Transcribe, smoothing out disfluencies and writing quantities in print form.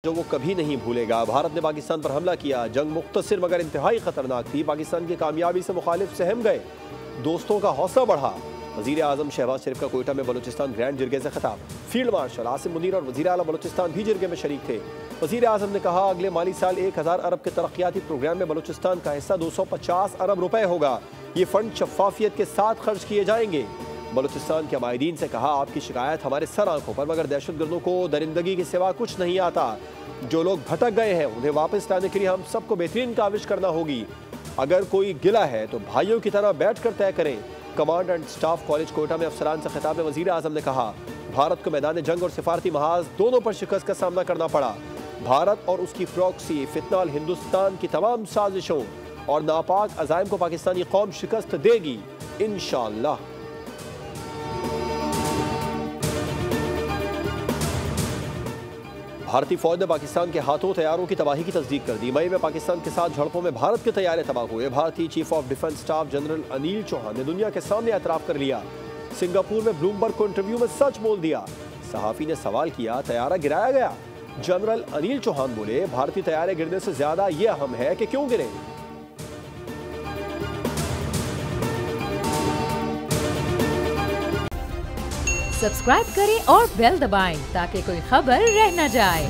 जो वो कभी नहीं भूलेगा। भारत ने पाकिस्तान पर हमला किया, जंग मुख्तसर मगर इंतहाई खतरनाक थी। पाकिस्तान की कामयाबी से मुखालिफ सहम गए, दोस्तों का हौसला बढ़ा। वजीर आजम शहबाज शरीफ का कोयटा में बलूचिस्तान ग्रैंड जिरगे से खिताब। फील्ड मार्शल आसिम मुनीर और वजीर आला बलूचिस्तान भी जिरगे में शरीक थे। वजीर आजम ने कहा, अगले माली साल 1000 अरब के तरक्याती प्रोग्राम में बलूचिस्तान का हिस्सा 250 अरब रुपए होगा। ये फंड शफाफियत के साथ खर्च किए जाएंगे। बलूचिस्तान के माहिदीन से कहा, आपकी शिकायत हमारे सर आंखों पर, मगर दहशतगर्दों को दरिंदगी के सिवा कुछ नहीं आता। जो लोग भटक गए हैं उन्हें वापस लाने के लिए हम सबको बेहतरीन काविश करना होगी। अगर कोई गिला है तो भाइयों की तरह बैठ कर तय करें। Command and staff college Quetta में अफसरान से खिताब में वजीर आजम ने कहा, भारत को मैदान जंग और सिफारती महाज दोनों पर शिकस्त का सामना करना पड़ा। भारत और उसकी प्रॉक्सी फितनाल हिंदुस्तान की तमाम साजिशों और नापाक अजाइम को पाकिस्तानी कौम शिकस्त देगी इंशाअल्लाह। भारतीय फौज ने पाकिस्तान के हाथों तैयारों की तबाही की तस्दीक कर दी। मई में पाकिस्तान के साथ झड़पों में भारत के तैयारे तबाह हुए। भारतीय chief of defence staff general Anil Chauhan ने दुनिया के सामने एतराफ कर लिया। सिंगापुर में ब्लूमबर्ग को इंटरव्यू में सच बोल दिया। सहाफी ने सवाल किया, तैयारा गिराया गया? जनरल अनिल चौहान बोले, भारतीय तैयारे गिरने से ज्यादा यह अहम है कि क्यों गिरे। सब्सक्राइब करें और बेल दबाएं ताकि कोई खबर रह न जाए।